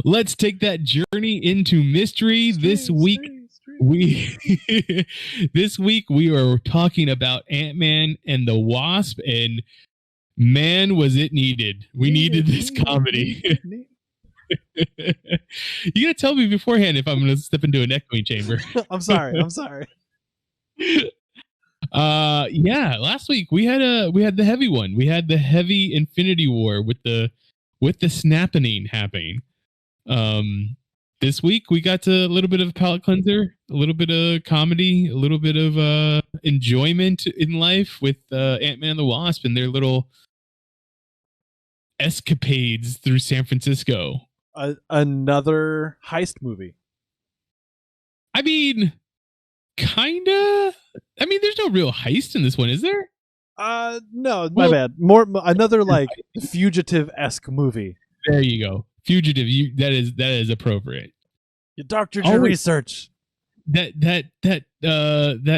Let's take that journey into mystery. This week we are talking about Ant-Man and the Wasp, and man, was it needed. We needed this comedy. You gotta tell me beforehand if I'm gonna step into an echoing chamber. I'm sorry. Yeah, last week we had the heavy one. We had the heavy Infinity War with the snapping happening. This week we got to a little bit of a palate cleanser, a little bit of comedy, a little bit of enjoyment in life with Ant-Man and the Wasp and their little escapades through San Francisco. Another heist movie. I mean, kinda. I mean, there's no real heist in this one, is there? No, my bad. Another like fugitive-esque movie. There you go. Fugitive. That is appropriate. You doctored your research. That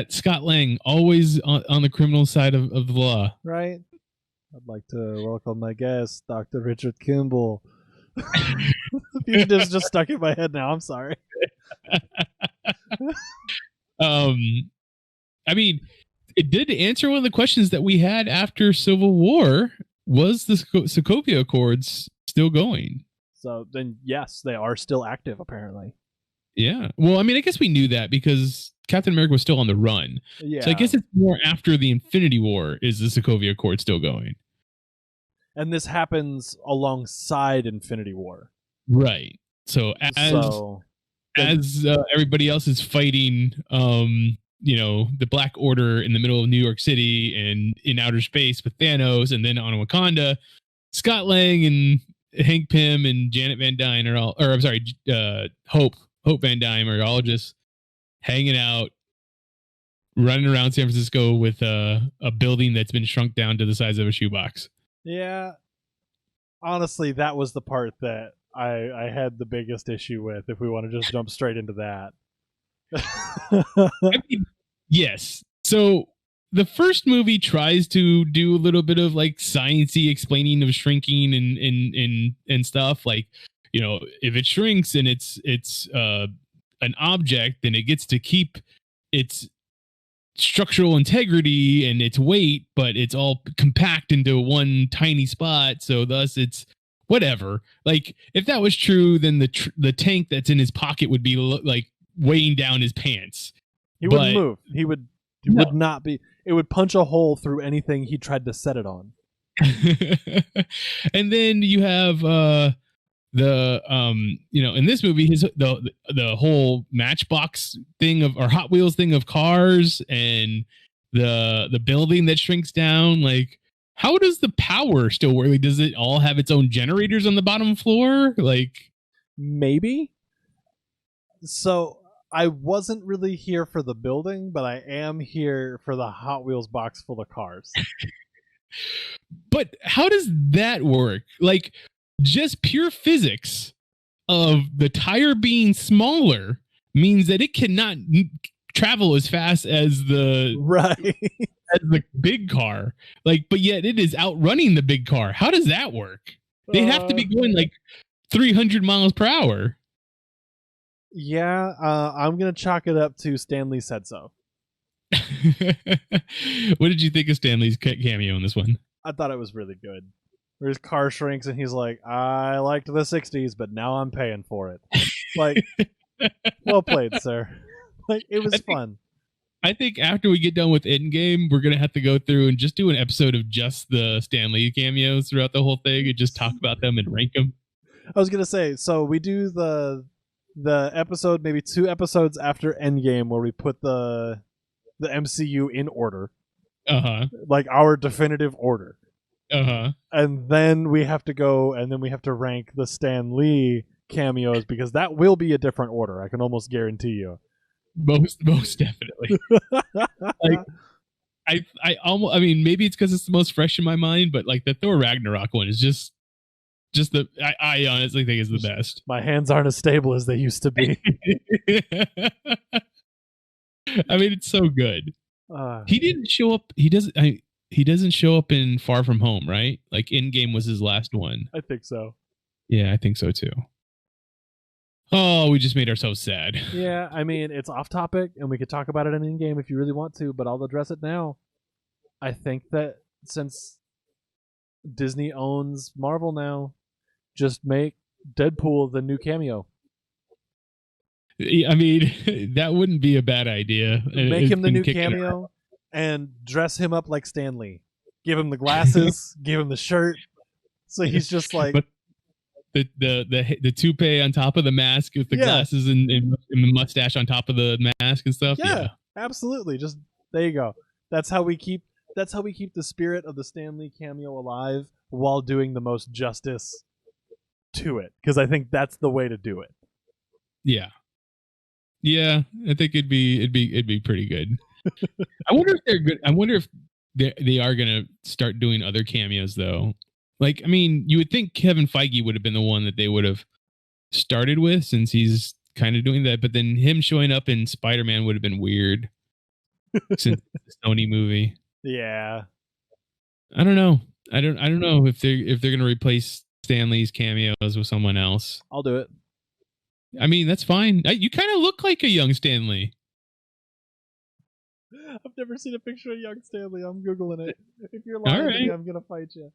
Scott Lang, always on the criminal side of the law. Right. I'd like to welcome my guest, Dr. Richard Kimball. Fugitive's just stuck in my head now. I'm sorry. I mean, it did answer one of the questions that we had after Civil War. Was the Sokovia Accords still going? So then, yes, they are still active, apparently. Yeah. Well, I mean, I guess we knew that because Captain America was still on the run. Yeah. So I guess it's more after the Infinity War is the Sokovia Accord still going. And this happens alongside Infinity War. Right. So as everybody else is fighting, the Black Order in the middle of New York City and in outer space with Thanos, and then on Wakanda, Scott Lang and Hank Pym and Janet Van Dyne Hope Van Dyne are all just hanging out, running around San Francisco with a building that's been shrunk down to the size of a shoebox. Yeah. Honestly, that was the part that I had the biggest issue with, if we want to just jump straight into that. I mean, yes. So the first movie tries to do a little bit of like sciencey explaining of shrinking and stuff. Like, if it shrinks and it's an object, then it gets to keep its structural integrity and its weight, but it's all compact into one tiny spot. So thus it's whatever. Like, if that was true, then the tank that's in his pocket would be like weighing down his pants. He wouldn't move. He would not be. It would punch a hole through anything he tried to set it on. And then you have in this movie, the whole Matchbox thing or Hot Wheels thing of cars and the building that shrinks down. Like, how does the power still work? Like, does it all have its own generators on the bottom floor? Like, maybe. So I wasn't really here for the building, but I am here for the Hot Wheels box full of cars. But how does that work? Like, just pure physics of the tire being smaller means that it cannot travel as fast as the big car. Like, but yet it is outrunning the big car. How does that work? They have to be going like 300 miles per hour. Yeah, I'm going to chalk it up to Stan Lee said so. What did you think of Stan Lee's cameo in this one? I thought it was really good. Where his car shrinks and he's like, I liked the 60s, but now I'm paying for it. Like, well played, sir. Like, it was fun. I think after we get done with Endgame, we're going to have to go through and just do an episode of just the Stan Lee cameos throughout the whole thing and just talk about them and rank them. I was going to say, so we do the episode, maybe 2 episodes after Endgame, where we put the MCU in order. Like our definitive order. And then we have to go and then we have to rank the Stan Lee cameos, because that will be a different order. I can almost guarantee you. Most definitely. Like, I mean, maybe it's because it's the most fresh in my mind, but like the Thor Ragnarok one is just I honestly think is the best. My hands aren't as stable as they used to be. I mean, it's so good. He didn't show up. He doesn't show up in Far From Home, right? Like, Endgame was his last one. I think so. Yeah, I think so too. Oh, we just made ourselves sad. Yeah, I mean, it's off topic, and we could talk about it in game if you really want to, but I'll address it now. I think that since Disney owns Marvel now, just make Deadpool the new cameo. I mean, that wouldn't be a bad idea. Make him the new cameo and dress him up like Stan Lee. Give him the glasses, give him the shirt. So he's just like... But the toupee on top of the mask with the glasses and the mustache on top of the mask and stuff. Yeah, absolutely. Just there you go. That's how we keep the spirit of the Stan Lee cameo alive while doing the most justice to it. Because I think that's the way to do it. Yeah. Yeah, I think it'd be pretty good. I wonder if they're good. I wonder if they are gonna start doing other cameos though. Like, I mean, you would think Kevin Feige would have been the one that they would have started with, since he's kind of doing that. But then him showing up in Spider-Man would have been weird, since the Sony movie. Yeah, I don't know. I don't know if they're gonna replace Stan Lee's cameos with someone else. I'll do it. I mean, that's fine. You kind of look like a young Stan Lee. I've never seen a picture of young Stan Lee. I'm Googling it. If you're lying to me, I'm going to fight you.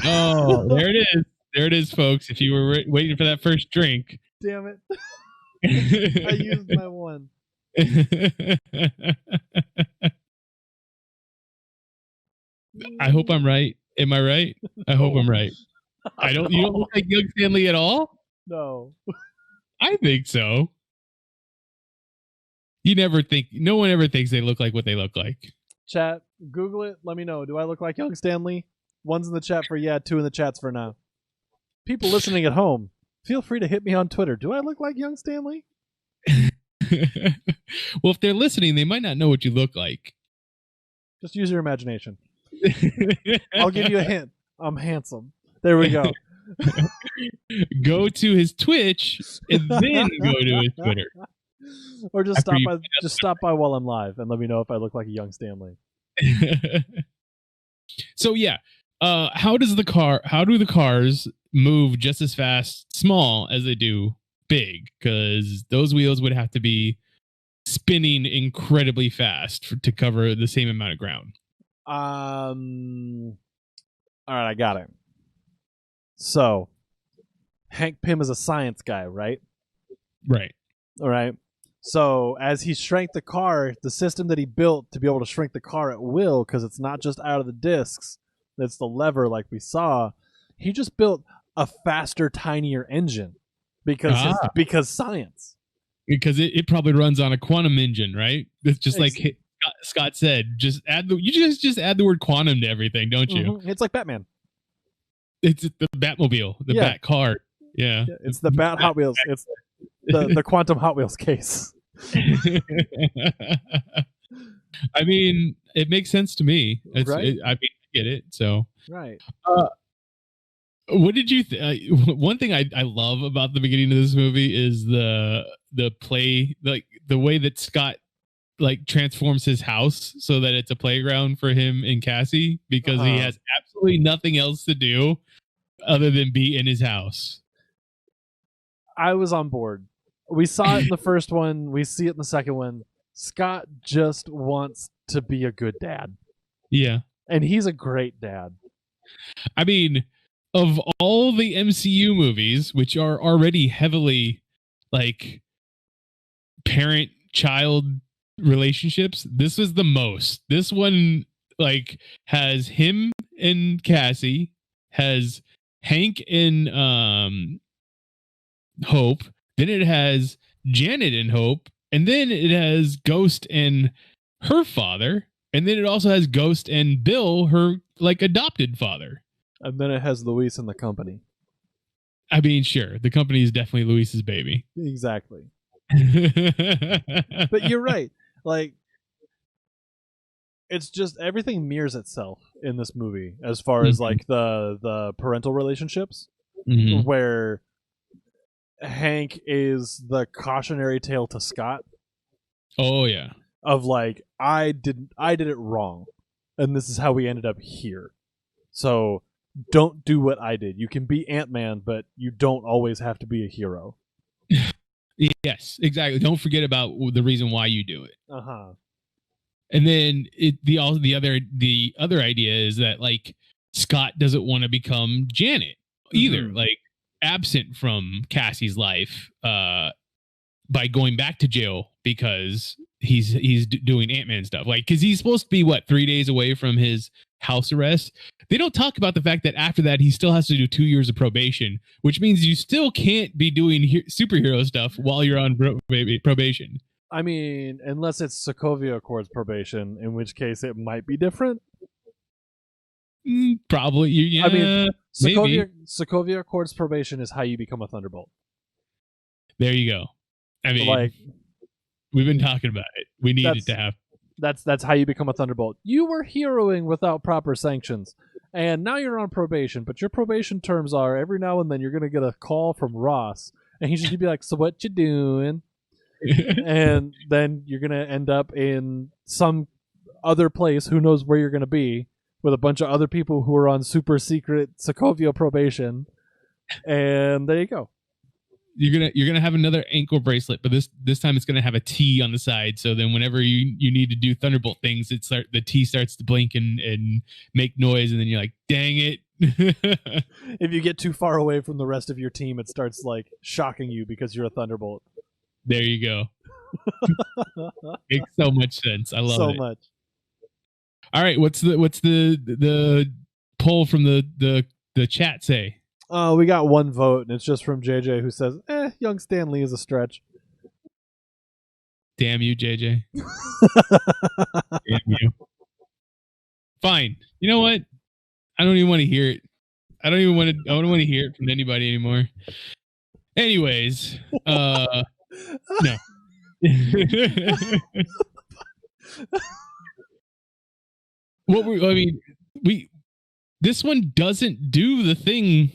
Oh, there it is. There it is, folks. If you were waiting for that first drink. Damn it. I used my one. I hope I'm right. Am I right? I hope I'm right. You don't look like young Stan Lee at all? No. I think so. No one ever thinks they look like what they look like. Chat, Google it. Let me know. Do I look like young Stan Lee? One's in the chat for yeah, two in the chats for no. People listening at home, feel free to hit me on Twitter. Do I look like young Stan Lee? Well, if they're listening, they might not know what you look like. Just use your imagination. I'll give you a hint. I'm handsome. There we go. Go to his Twitch and then go to his Twitter. Or just stop by while I'm live and let me know if I look like a young Stan Lee. So yeah, how do the cars move just as fast small as they do big? Because those wheels would have to be spinning incredibly fast to cover the same amount of ground. All right, I got it. So, Hank Pym is a science guy, right? Right. All right. So, as he shrank the car, the system that he built to be able to shrink the car at will, because it's not just out of the discs, that's the lever like we saw, he just built a faster, tinier engine because science. Because it probably runs on a quantum engine, right? It's just like Scott said, just add the word quantum to everything, don't you? Mm-hmm. It's like Batman. It's the Batmobile, the Bat car. Yeah. It's the Bat Hot Wheels. It's the quantum Hot Wheels case. I mean, it makes sense to me. Right? I get it. So right. What did you one thing I love about the beginning of this movie is the play, like the way that Scott like transforms his house so that it's a playground for him and Cassie, because he has absolutely nothing else to do other than be in his house. I was on board. We saw it in the first one. We see it in the second one. Scott just wants to be a good dad. Yeah. And he's a great dad. I mean, of all the MCU movies, which are already heavily like parent-child relationships, this was the most. This one like has him and Cassie, has Hank and Hope, then it has Janet and Hope, and then it has Ghost and her father, and then it also has Ghost and Bill, her like adopted father. And then it has Luis and the company. I mean, sure, the company is definitely Luis's baby. Exactly. But you're right. Like, it's just everything mirrors itself in this movie as far as like the parental relationships, where Hank is the cautionary tale to Scott. Oh yeah. Of like, I did it wrong, and this is how we ended up here. So don't do what I did. You can be Ant-Man, but you don't always have to be a hero. Yes, exactly. Don't forget about the reason why you do it. Uh-huh. And then the other idea is that like Scott doesn't want to become Janet either, like absent from Cassie's life by going back to jail because he's doing Ant-Man stuff. Like, because he's supposed to be 3 days away from his house arrest. They don't talk about the fact that after that he still has to do 2 years of probation, which means you still can't be doing superhero stuff while you're on probation. I mean, unless it's Sokovia Accords probation, in which case it might be different. Probably. Yeah, I mean, Sokovia Accords probation is how you become a Thunderbolt. There you go. I mean, like, we've been talking about it. We need it to happen. That's how you become a Thunderbolt. You were heroing without proper sanctions, and now you're on probation. But your probation terms are every now and then you're going to get a call from Ross, and he's just be like, "So what you doing?" And then you're going to end up in some other place. Who knows where you're going to be with a bunch of other people who are on super secret Sokovia probation, and there you go. You're gonna have another ankle bracelet, but this time it's gonna have a T on the side. So then whenever you need to do Thunderbolt things, the T starts to blink and make noise, and then you're like, dang it. If you get too far away from the rest of your team, it starts like shocking you because you're a Thunderbolt. There you go. Makes so much sense. I love it so much. All right, what's the poll from the chat say? We got one vote, and it's just from JJ, who says, young Stan Lee is a stretch. Damn you, JJ. Damn you. Fine. You know what? I don't even want to hear it. I don't want to hear it from anybody anymore. Anyways, no. This one doesn't do the thing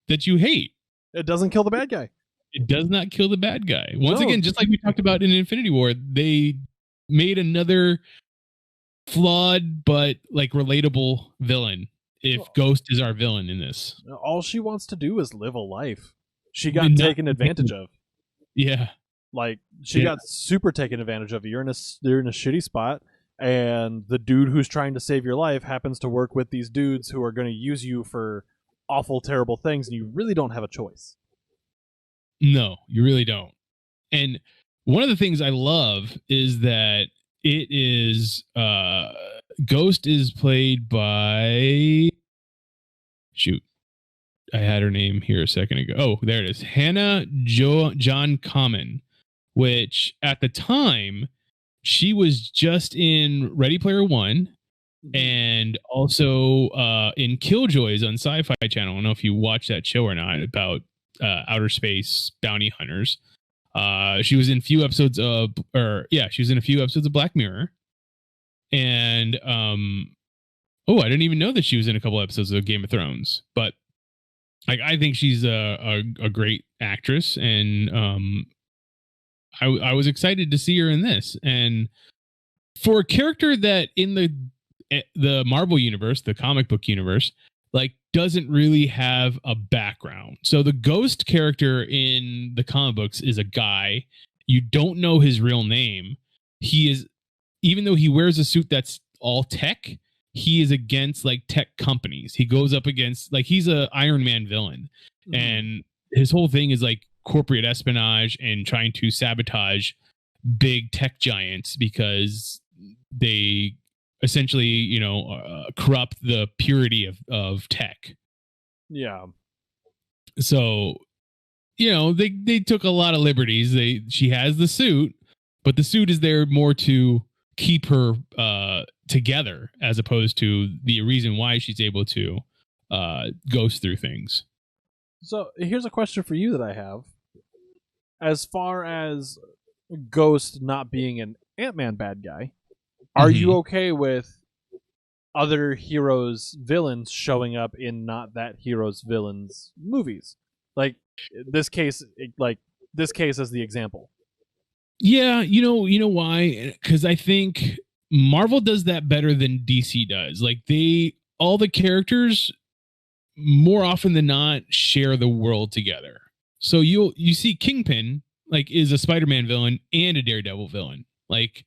that you hate. It doesn't kill the bad guy. It does not kill the bad guy. Once again, just like we talked about in Infinity War, they made another flawed but like relatable villain. If Ghost is our villain in this, all she wants to do is live a life. She got taken advantage of. Yeah, like she got super taken advantage of. You're in a shitty spot, and the dude who's trying to save your life happens to work with these dudes who are going to use you for awful, terrible things, and you really don't have a choice. No, you really don't. And one of the things I love is that it is Ghost is played by I had her name here a second ago. Oh, there it is. Hannah John Common, which at the time she was just in Ready Player One. And also in Killjoys on Sci-Fi Channel. I don't know if you watch that show or not, about outer space bounty hunters. She was in a few episodes of Black Mirror. And I didn't even know that she was in a couple episodes of Game of Thrones. But I think she's a great actress, and I was excited to see her in this. And for a character that in the Marvel universe, the comic book universe, like doesn't really have a background. So the Ghost character in the comic books is a guy. You don't know his real name. He is, even though he wears a suit that's all tech, he is against like tech companies. He goes up against, like, he's a Iron Man villain. Mm-hmm. And his whole thing is like corporate espionage and trying to sabotage big tech giants because they essentially, corrupt the purity of tech. Yeah. So, they took a lot of liberties. She has the suit, but the suit is there more to keep her together, as opposed to the reason why she's able to ghost through things. So here's a question for you that I have. As far as Ghost not being an Ant-Man bad guy, are you okay with other heroes' villains showing up in not that hero's villains movies? Like this case as the example. Yeah, you know why? Because I think Marvel does that better than DC does. Like all the characters more often than not share the world together. So you see Kingpin like is a Spider-Man villain and a Daredevil villain. Like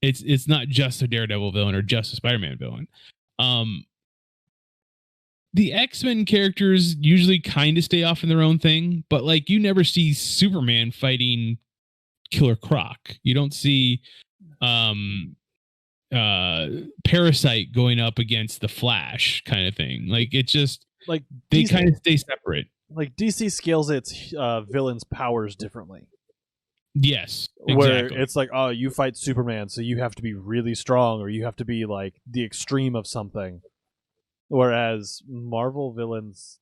it's not just a Daredevil villain or just a Spider-Man villain. The X-Men characters usually kind of stay off in their own thing, but like you never see Superman fighting Killer Croc. You don't see Parasite going up against the Flash kind of thing. Like it's just like they kind of stay separate. Like DC scales its villains' powers differently. Yes, exactly. Where it's like, oh, you fight Superman, so you have to be really strong, or you have to be like the extreme of something. Whereas Marvel villains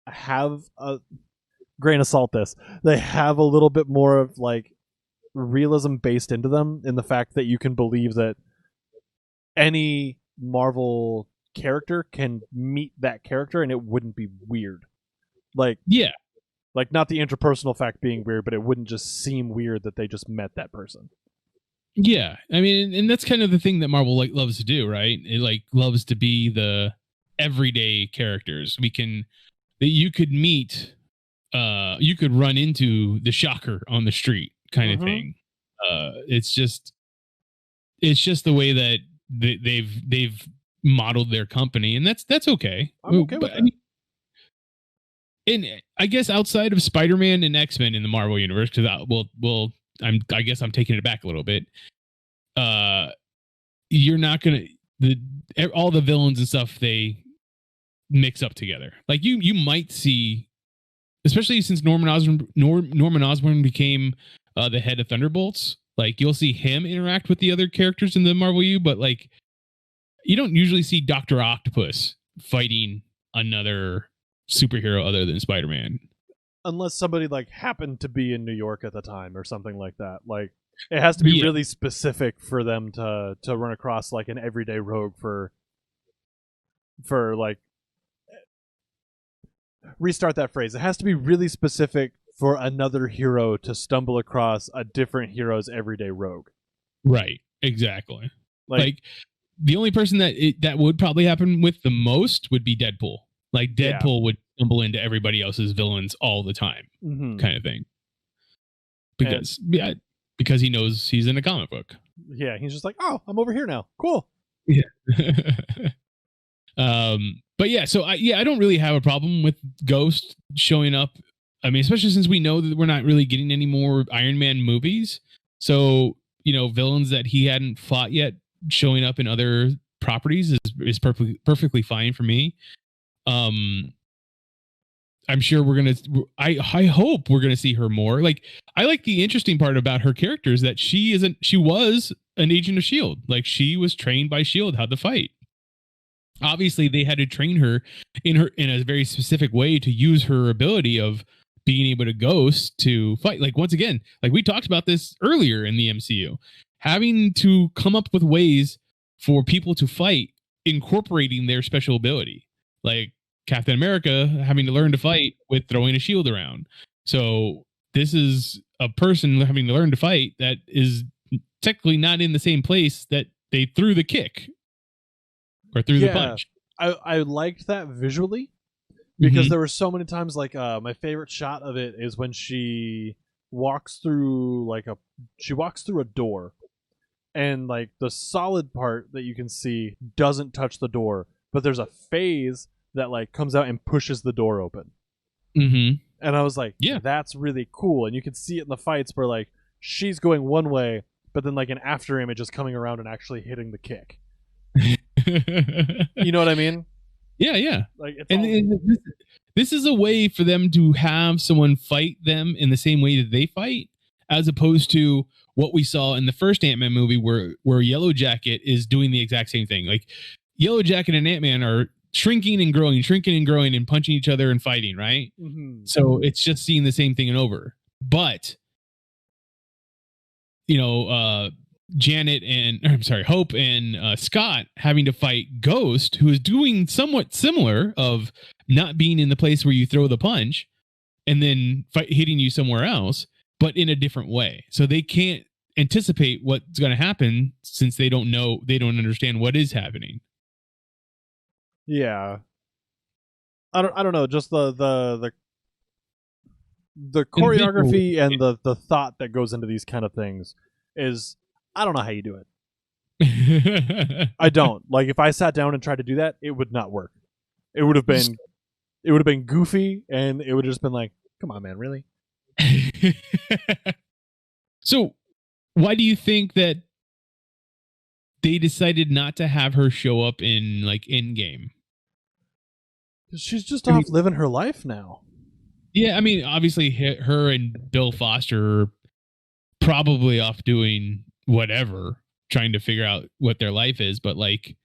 have a grain of salt. They have a little bit more of like realism based into them, in the fact that you can believe that any Marvel character can meet that character and it wouldn't be weird. Like, yeah, like not the interpersonal fact being weird, but it wouldn't just seem weird that they just met that person. Yeah, I mean, and that's kind of the thing that Marvel like loves to do, right? It like loves to be the everyday characters. That you could meet, you could run into the Shocker on the street, kind of thing. It's just the way that they've modeled their company, and that's okay. I'm okay with that. And I guess outside of Spider-Man and X-Men in the Marvel universe, because I guess I'm taking it back a little bit. You're not gonna all the villains and stuff they mix up together. Like you might see, especially since Norman Osborn became the head of Thunderbolts. Like you'll see him interact with the other characters in the Marvel U, but like you don't usually see Dr. Octopus fighting another superhero other than Spider-Man. Unless somebody like happened to be in New York at the time or something like that. Like it has to be really specific for them to run across like an everyday rogue for like, restart that phrase. It has to be really specific for another hero to stumble across a different hero's everyday rogue. Right. Exactly. Like the only person that would probably happen with the most would be Deadpool. Like Deadpool would stumble into everybody else's villains all the time, kind of thing. Because he knows he's in a comic book. Yeah, he's just like, oh, I'm over here now. Cool. Yeah. But yeah, so I don't really have a problem with Ghost showing up. I mean, especially since we know that we're not really getting any more Iron Man movies. So, villains that he hadn't fought yet showing up in other properties is perfectly fine for me. I'm sure I hope we're gonna see her more. Like, I like the interesting part about her character is that she was an agent of S.H.I.E.L.D. Like, she was trained by S.H.I.E.L.D. how to fight. Obviously, they had to train her in a very specific way to use her ability of being able to ghost to fight. Like, once again, like we talked about this earlier in the MCU, having to come up with ways for people to fight, incorporating their special ability. Like Captain America having to learn to fight with throwing a shield around. So this is a person having to learn to fight that is technically not in the same place that they threw the kick or threw the punch. I liked that visually because there were so many times, like my favorite shot of it is when she walks through a door, and like the solid part that you can see doesn't touch the door, but there's a phase that like comes out and pushes the door open. And I was like, yeah, that's really cool. And you can see it in the fights where like she's going one way, but then like an after image is coming around and actually hitting the kick. You know what I mean? Yeah. Like, this is a way for them to have someone fight them in the same way that they fight, as opposed to what we saw in the first Ant-Man movie where Yellow Jacket is doing the exact same thing. Like Yellow Jacket and Ant-Man are shrinking and growing and punching each other and fighting, right? So it's just seeing the same thing and over. But Hope and Scott having to fight Ghost, who is doing somewhat similar of not being in the place where you throw the punch and then hitting you somewhere else, but in a different way. So they can't anticipate what's going to happen since they don't understand what is happening. Yeah. I don't know, just the the choreography and the thought that goes into these kind of things is, I don't know how you do it. I don't. Like, if I sat down and tried to do that, it would not work. It would have been goofy, and it would have just been like, come on, man, really? So why do you think that they decided not to have her show up in like Endgame? She's just off living her life now. Yeah, I mean, obviously her and Bill Foster are probably off doing whatever, trying to figure out what their life is, but like,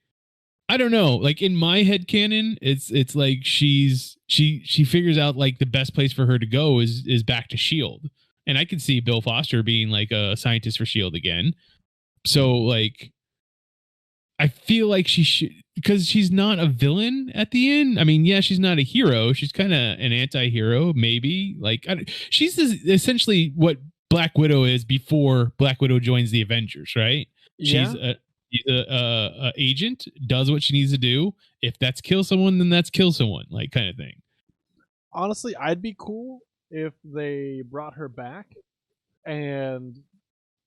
I don't know. Like, in my headcanon, it's like she figures out like the best place for her to go is back to S.H.I.E.L.D. And I could see Bill Foster being like a scientist for S.H.I.E.L.D. again. So like, I feel like she should, because she's not a villain at the end. I mean, yeah, she's not a hero. She's kind of an anti-hero, maybe. Like, she's essentially what Black Widow is before Black Widow joins the Avengers, right? Yeah. She's a agent, does what she needs to do. If that's kill someone, then that's kill someone, like, kind of thing. Honestly, I'd be cool if they brought her back and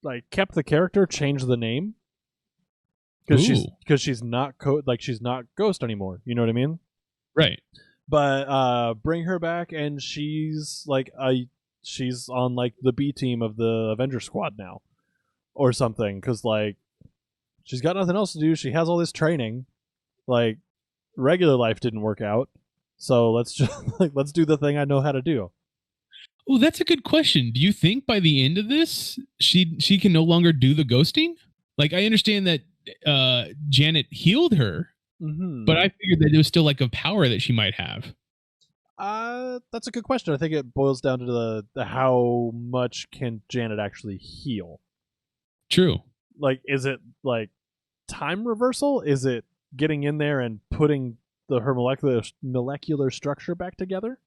like kept the character, changed the name. Because she's not she's not Ghost anymore. You know what I mean? Right. But bring her back, and she's like she's on like the B team of the Avenger Squad now, or something. Because like she's got nothing else to do. She has all this training. Like, regular life didn't work out, so let's just let's do the thing I know how to do. Well, that's a good question. Do you think by the end of this, she can no longer do the ghosting? Like, I understand that Janet healed her, but I figured that there was still like a power that she might have. That's a good question. I think it boils down to the how much can Janet actually heal. True. Like, is it like time reversal? Is it getting in there and putting her molecular structure back together?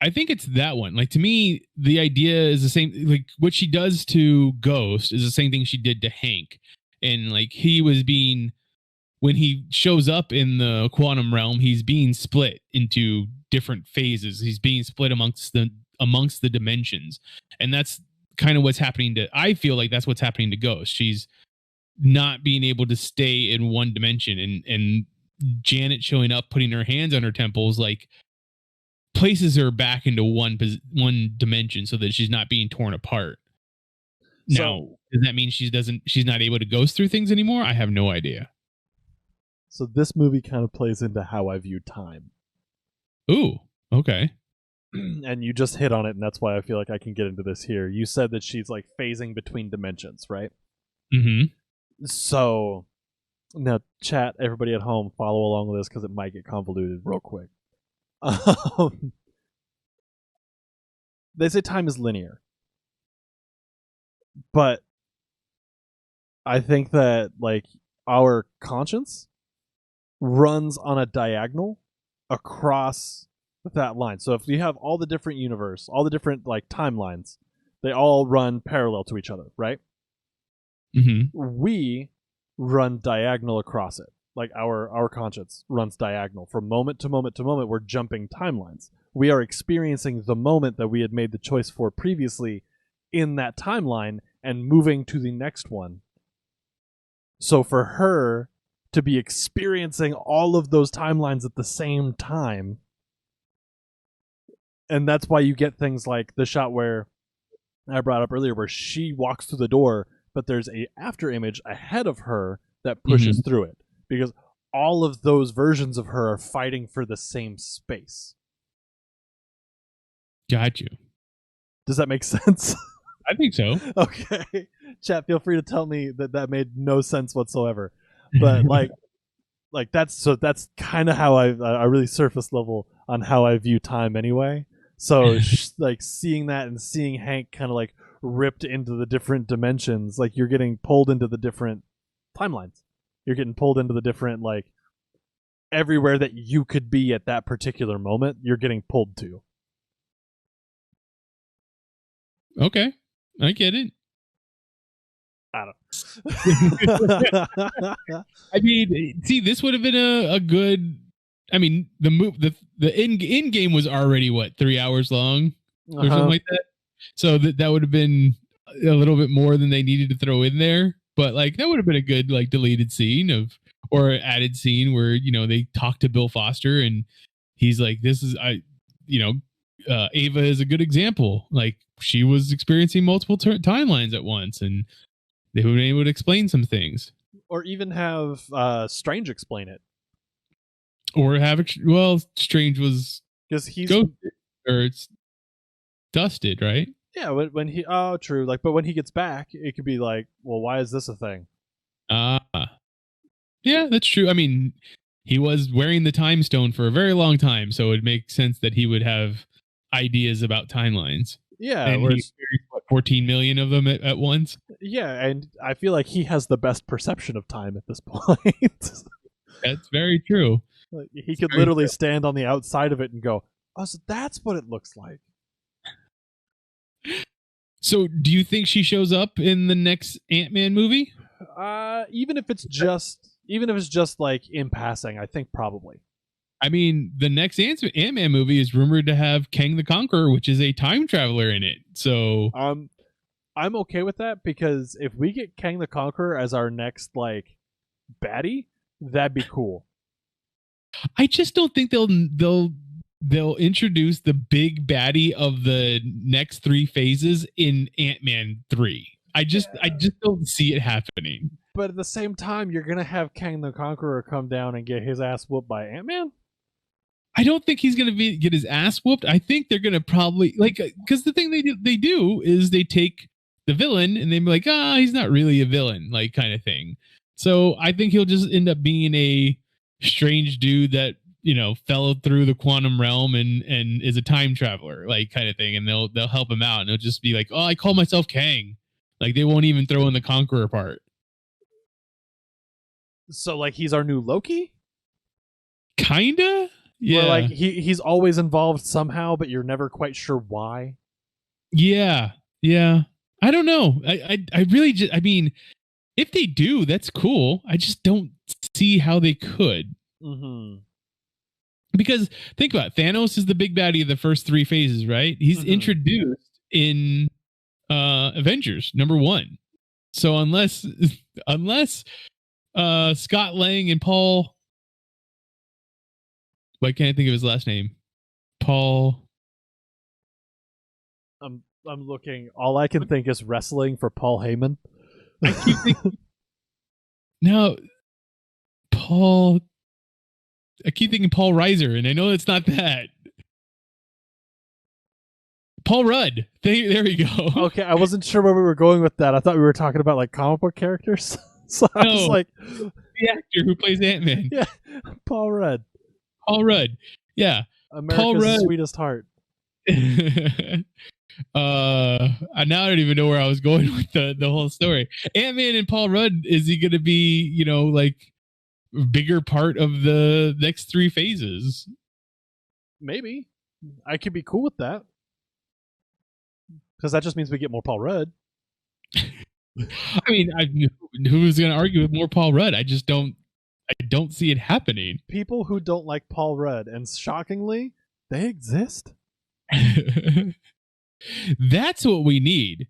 I think it's that one. Like, to me, the idea is the same. Like, what she does to Ghost is the same thing she did to Hank. And like, when he shows up in the quantum realm, he's being split into different phases. He's being split amongst the dimensions. And that's kind of what's happening I feel like that's what's happening to Ghost. She's not being able to stay in one dimension, and Janet showing up, putting her hands on her temples, like, places her back into one dimension so that she's not being torn apart. Now, does that mean she's not able to ghost through things anymore? I have no idea. So this movie kind of plays into how I view time. Ooh, okay. And you just hit on it, and that's why I feel like I can get into this here. You said that she's like phasing between dimensions, right? Mm-hmm. So now, chat, everybody at home, follow along with this because it might get convoluted real quick. They say time is linear. But I think that like our conscience runs on a diagonal across that line. So if you have all the different universe, all the different like timelines, they all run parallel to each other, right? Mm-hmm. We run diagonal across it. Like our conscience runs diagonal from moment to moment to moment. We're jumping timelines. We are experiencing the moment that we had made the choice for previously in that timeline and moving to the next one. So for her to be experiencing all of those timelines at the same time, and that's why you get things like the shot where I brought up earlier, where she walks through the door, but there's a after image ahead of her that pushes through it, because all of those versions of her are fighting for the same space. Got you. Does that make sense? I think so. Okay. Chat, feel free to tell me that made no sense whatsoever. But like that's kind of how I really surface level on how I view time anyway. So like seeing that and seeing Hank kind of like ripped into the different dimensions, like you're getting pulled into the different timelines. You're getting pulled into the different, like, everywhere that you could be at that particular moment, you're getting pulled to. Okay. I get it. I don't. I mean, see, this would have been a good. I mean, the end game was already what, 3 hours long. or something like that. So that would have been a little bit more than they needed to throw in there. But like that would have been a good like deleted scene or added scene where, you know, they talk to Bill Foster and he's like, this is, Ava is a good example. Like she was experiencing multiple timelines at once, and they would be able to explain some things. Or even have Strange explain it. Or have it, well, Strange was because he's ghosted, or it's dusted, right? Yeah, when he true, like, but when he gets back, it could be like, well, why is this a thing? Yeah, that's true. I mean, he was wearing the time stone for a very long time, so it would make sense that he would have ideas about timelines. Yeah, and he's 14 million of them at once. Yeah, and I feel like he has the best perception of time at this point. That's very true. Like, he could literally stand on the outside of it and go, "Oh, so that's what it looks like." So, do you think she shows up in the next Ant-Man movie? Even if it's just like in passing, I think probably. I mean, the next Ant-Man movie is rumored to have Kang the Conqueror, which is a time traveler in it. So, I'm okay with that, because if we get Kang the Conqueror as our next like baddie, that'd be cool. I just don't think they'll introduce the big baddie of the next 3 phases in Ant-Man 3. I just don't see it happening. But at the same time, you're gonna have Kang the Conqueror come down and get his ass whooped by Ant-Man? I don't think he's gonna get his ass whooped. I think they're gonna probably, like, because the thing they do is they take the villain and they be like, he's not really a villain, like, kind of thing. So I think he'll just end up being a strange dude that, you know, fell through the quantum realm and is a time traveler, like, kind of thing, and they'll help him out, and they'll just be like, oh, I call myself Kang. Like, they won't even throw in the Conqueror part. So, like, he's our new Loki? Kinda? Yeah. Where, like, he's always involved somehow, but you're never quite sure why. Yeah. I don't know. I really just, I mean, if they do, that's cool. I just don't see how they could. Mm-hmm. Because think about it, Thanos is the big baddie of the first 3 phases, right? He's introduced in Avengers #1. So unless Scott Lang and Paul, why can't I think of his last name? Paul. I'm looking. All I can think is wrestling for Paul Heyman. I keep thinking. No, Paul. I keep thinking Paul Reiser, and I know it's not that. Paul Rudd. There we go. Okay, I wasn't sure where we were going with that. I thought we were talking about like comic book characters. So I was like, the actor who plays Ant-Man. Yeah, Paul Rudd. Paul Rudd. Yeah. America's Paul Rudd. Sweetest Heart. I now don't even know where I was going with the whole story. Ant-Man and Paul Rudd, is he going to be, you know, like, bigger part of the next 3 phases? Maybe. I could be cool with that, because that just means we get more Paul Rudd. I mean, who's going to argue with more Paul Rudd? I don't see it happening. People who don't like Paul Rudd, and shockingly, they exist. That's what we need.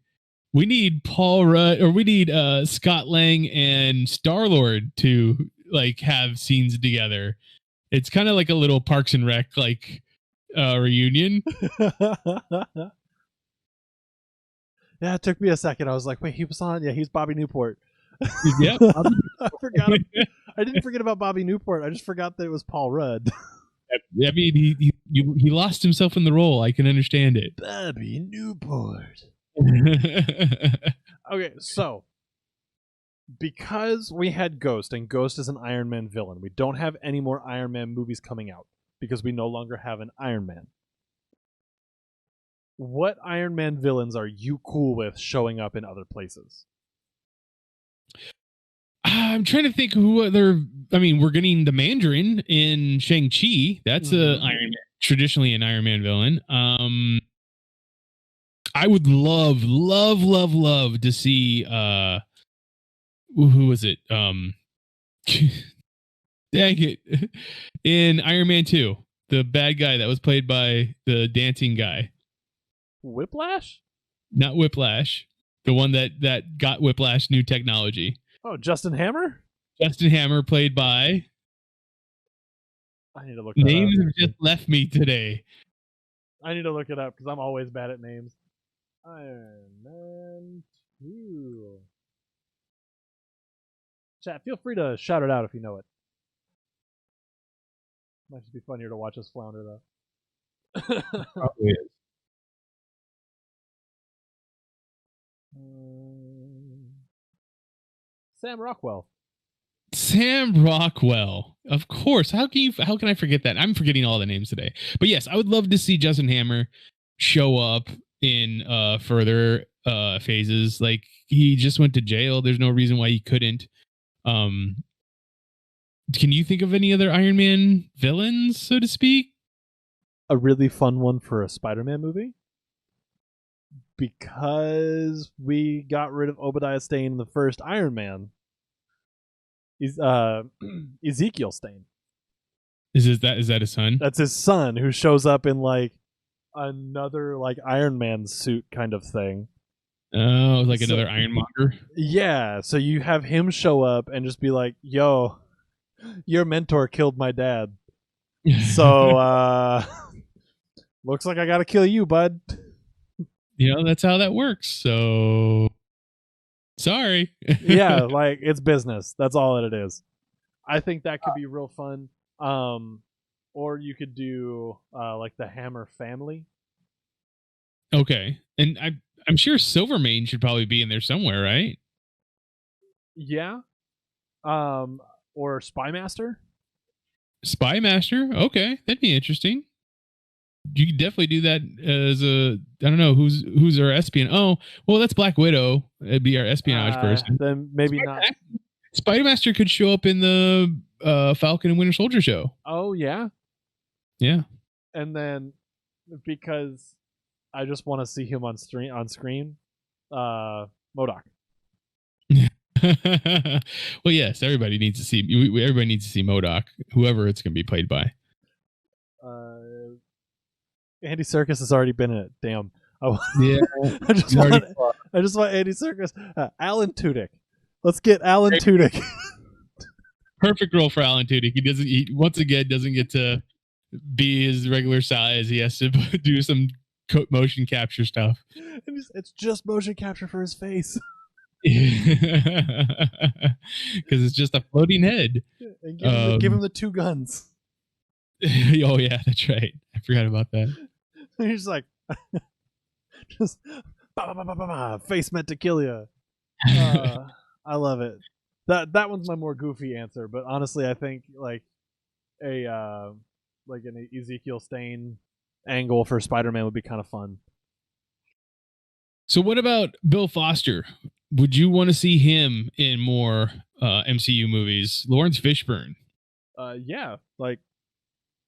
We need Paul Rudd, or we need Scott Lang and Star-Lord to, like, have scenes together. It's kind of like a little Parks and Rec, like, reunion. Yeah, it took me a second. I was like, wait, he was on? Yeah, he's Bobby Newport. Yep. I forgot. I didn't forget about Bobby Newport. I just forgot that it was Paul Rudd. I mean, he lost himself in the role. I can understand it. Bobby Newport. Okay, so because we had Ghost, and Ghost is an Iron Man villain, we don't have any more Iron Man movies coming out because we no longer have an Iron Man. What Iron Man villains are you cool with showing up in other places? I'm trying to think who other. I mean, we're getting the Mandarin in Shang-Chi. That's traditionally an Iron Man villain. I would love to see who was it? Dang it. In Iron Man 2, the bad guy that was played by the dancing guy. Whiplash? Not Whiplash. The one that got Whiplash new technology. Oh, Justin Hammer? Justin Hammer, played by... I need to look that Names up. have just left me today. I need to look it up because I'm always bad at names. Iron Man 2. Chat, feel free to shout it out if you know it. Might just be funnier to watch us flounder, though. Probably is. Sam Rockwell. Sam Rockwell, of course. How can I forget that? I'm forgetting all the names today. But yes, I would love to see Justin Hammer show up in further phases. Like, he just went to jail. There's no reason why he couldn't. Can you think of any other Iron Man villains, so to speak? A really fun one for a Spider-Man movie? Because we got rid of Obadiah Stane in the first Iron Man. Ezekiel Stane. Is that his son? That's his son, who shows up in like another like Iron Man suit kind of thing. Oh, like another Ironmonger? Yeah, so you have him show up and just be like, yo, your mentor killed my dad. So looks like I gotta kill you, bud. You know, that's how that works. So sorry. Yeah, like, it's business. That's all that it is. I think that could be real fun. Or you could do like the Hammer family. Okay. And I'm sure Silvermane should probably be in there somewhere, right? Yeah. Or Spymaster. Spymaster? Okay. That'd be interesting. You could definitely do that as a, I don't know, who's our espionage. Oh, well, that's Black Widow. It'd be our espionage person. Then maybe not. Spider-Master could show up in the Falcon and Winter Soldier show. Oh, yeah? Yeah. And then, because I just want to see him on screen, MODOK. Well, yes, everybody needs to see MODOK, whoever it's going to be played by. Andy Serkis has already been in it. Damn. Yeah. I just want Andy Serkis. Alan Tudyk. Let's get Alan Tudyk. Perfect role for Alan Tudyk. He once again doesn't get to be his regular size. He has to do some motion capture stuff. And it's just motion capture for his face. Because it's just a floating head. And give him the two guns. Oh yeah, that's right. I forgot about that. He's like, just bah, bah, bah, bah, bah, face meant to kill you. I love it. That one's my more goofy answer, but honestly, I think like an Ezekiel Stane angle for Spider-Man would be kind of fun. So what about Bill Foster? Would you want to see him in more MCU movies? Lawrence Fishburne. Yeah, like,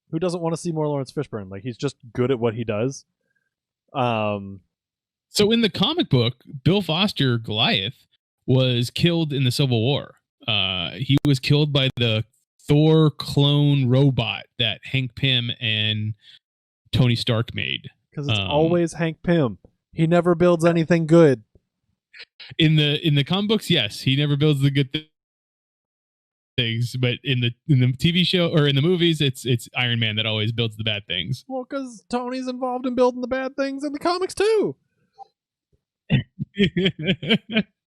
who doesn't want to see more Lawrence Fishburne? Like, he's just good at what he does. So in the comic book, Bill Foster, Goliath, was killed in the Civil War. He was killed by the Thor clone robot that Hank Pym and Tony Stark made. Because it's always Hank Pym. He never builds anything good. In the comic books, yes, he never builds the good things, but in the TV show or in the movies, it's Iron Man that always builds the bad things. Well, because Tony's involved in building the bad things in the comics too.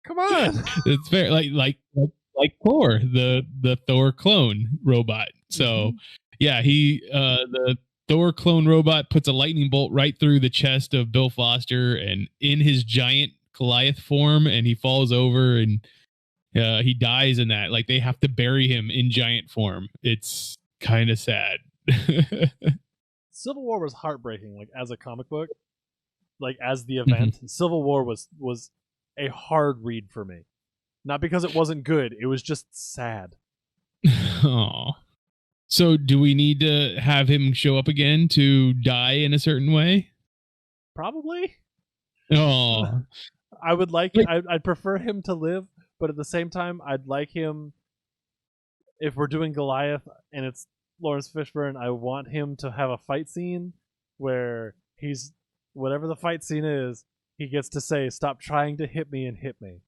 Come on, it's fair. Like Thor, the Thor clone robot. So yeah, the Thor clone robot puts a lightning bolt right through the chest of Bill Foster and in his giant Goliath form, and he falls over and he dies in that. Like, they have to bury him in giant form. It's kind of sad. Civil War was heartbreaking, like, as a comic book, like, as the event. Civil War was a hard read for me. Not because it wasn't good, it was just sad. Oh. So do we need to have him show up again to die in a certain way? Probably. Oh. I would I'd prefer him to live, but at the same time, I'd like him, if we're doing Goliath and it's Lawrence Fishburne, I want him to have a fight scene where he's whatever the fight scene is, he gets to say, "Stop trying to hit me and hit me."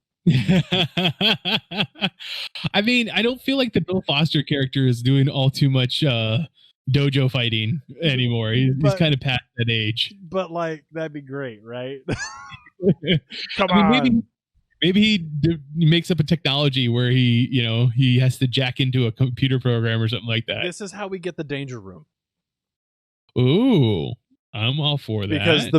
I mean, I don't feel like the Bill Foster character is doing all too much dojo fighting anymore. He's kind of past that age. But like, that'd be great, right? Come on. Maybe he makes up a technology where he has to jack into a computer program or something like that. This is how we get the danger room. Ooh, I'm all for that. Because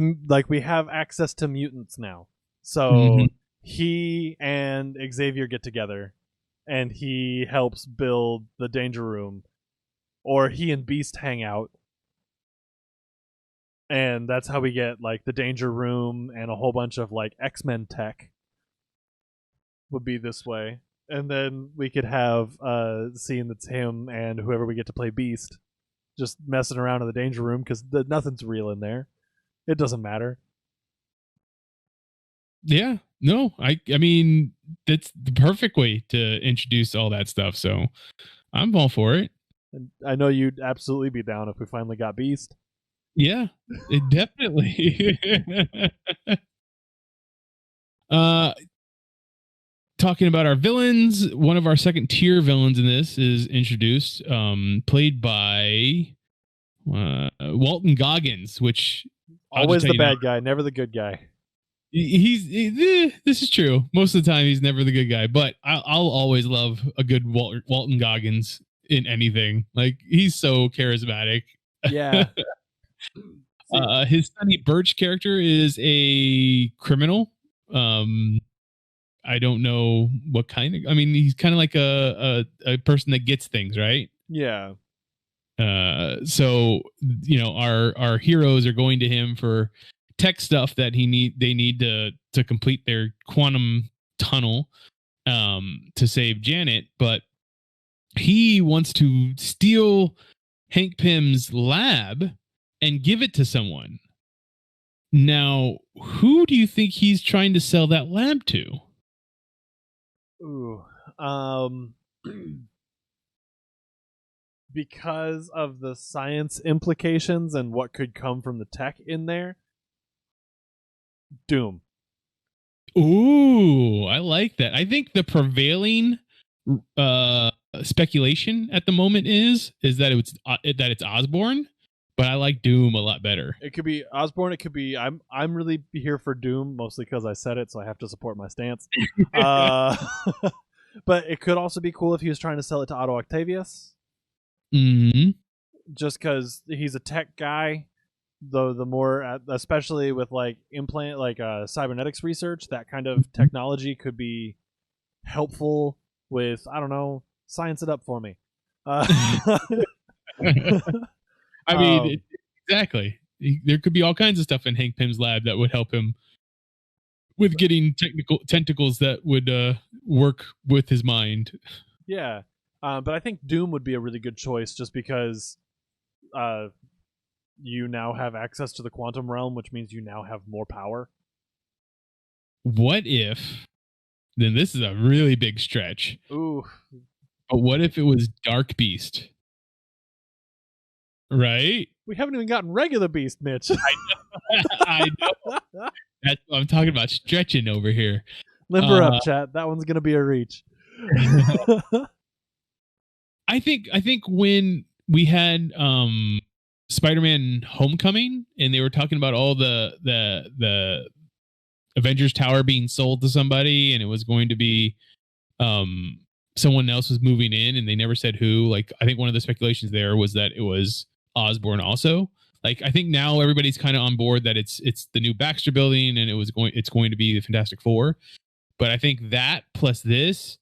we have access to mutants now. So he and Xavier get together and he helps build the danger room. Or he and Beast hang out. And that's how we get like the danger room and a whole bunch of like X-Men tech would be this way. And then we could have a scene that's him and whoever we get to play Beast just messing around in the danger room because nothing's real in there. It doesn't matter. Yeah, no, I mean, that's the perfect way to introduce all that stuff. So I'm all for it. And I know you'd absolutely be down if we finally got Beast. Yeah, it definitely. Talking about our villains, one of our second tier villains in this is introduced, played by Walton Goggins, which always the bad guy, never the good guy. This is true. Most of the time, he's never the good guy, but I'll always love a good Walton Goggins in anything. Like, he's so charismatic. Yeah. His Sonny Birch character is a criminal. I don't know what kind of. I mean, he's kind of like a person that gets things, right? Yeah. So our heroes are going to him for tech stuff that they need to complete their quantum tunnel to save Janet, but he wants to steal Hank Pym's lab and give it to someone. Now, who do you think he's trying to sell that lab to? Ooh, because of the science implications and what could come from the tech in there, Doom. Ooh, I like that. I think the prevailing speculation at the moment is that it's Osborn, but I like Doom a lot better. It could be Osborn. It could be I'm really here for Doom, mostly because I said it, so I have to support my stance. But it could also be cool if he was trying to sell it to Otto Octavius. Mm-hmm. Just because he's a tech guy, though the more, especially with like cybernetics research, that kind of technology could be helpful with, I don't know, science it up for me. I mean, exactly. There could be all kinds of stuff in Hank Pym's lab that would help him with getting tentacles that would work with his mind. Yeah, but I think Doom would be a really good choice just because you now have access to the quantum realm, which means you now have more power. What if, then this is a really big stretch. Ooh. But what if it was Dark Beast? Right? We haven't even gotten regular Beast, Mitch. I know. That's what I'm talking about, stretching over here. Limber up, chat. That one's going to be a reach. I think when we had Spider-Man Homecoming and they were talking about all the Avengers Tower being sold to somebody and it was going to be someone else was moving in and they never said who. Like, I think one of the speculations there was that it was Osborn also. Like, I think now everybody's kind of on board that it's the new Baxter building and it's going to be the Fantastic Four. But I think that plus this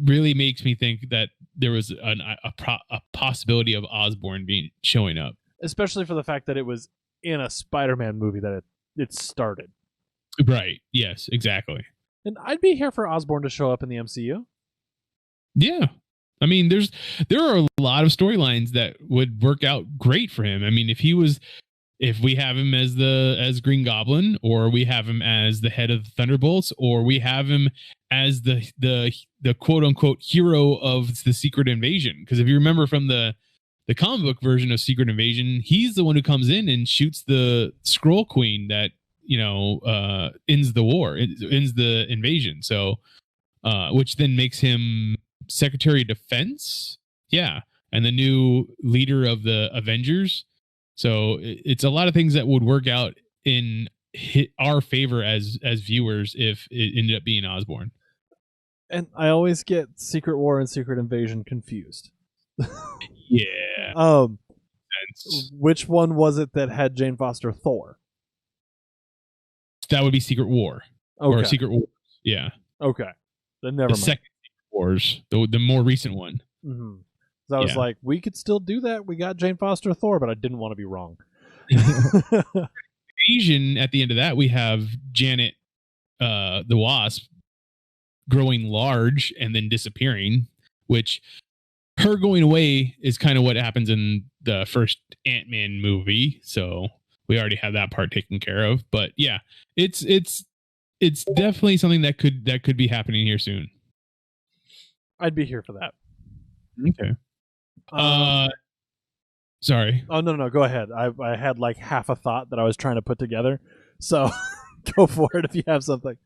really makes me think that there was a possibility of Osborn showing up. Especially for the fact that it was in a Spider-Man movie that it started. Right. Yes, exactly. And I'd be here for Osborn to show up in the MCU. Yeah. I mean, there are a lot of storylines that would work out great for him. I mean, if we have him as Green Goblin, or we have him as the head of the Thunderbolts, or we have him as the quote unquote hero of the Secret Invasion. Because if you remember from the the comic book version of Secret Invasion, he's the one who comes in and shoots the Skrull Queen that, ends the war, ends the invasion. So, which then makes him Secretary of Defense. Yeah. And the new leader of the Avengers. So it's a lot of things that would work out in our favor as viewers if it ended up being Osborn. And I always get Secret War and Secret Invasion confused. Yeah. Which one was it that had Jane Foster Thor? That would be Secret War. Okay. Or Secret Wars. Yeah. Okay. Then never mind. Second Secret Wars, the more recent one. Mm-hmm. So I was like, we could still do that. We got Jane Foster Thor, but I didn't want to be wrong. Asian, at the end of that, we have Janet, the Wasp, growing large and then disappearing, which her going away is kind of what happens in the first Ant-Man movie. So we already have that part taken care of. But yeah, it's definitely something that could be happening here soon. I'd be here for that. Okay. Sorry. Oh, no. Go ahead. I had like half a thought that I was trying to put together. So go for it if you have something.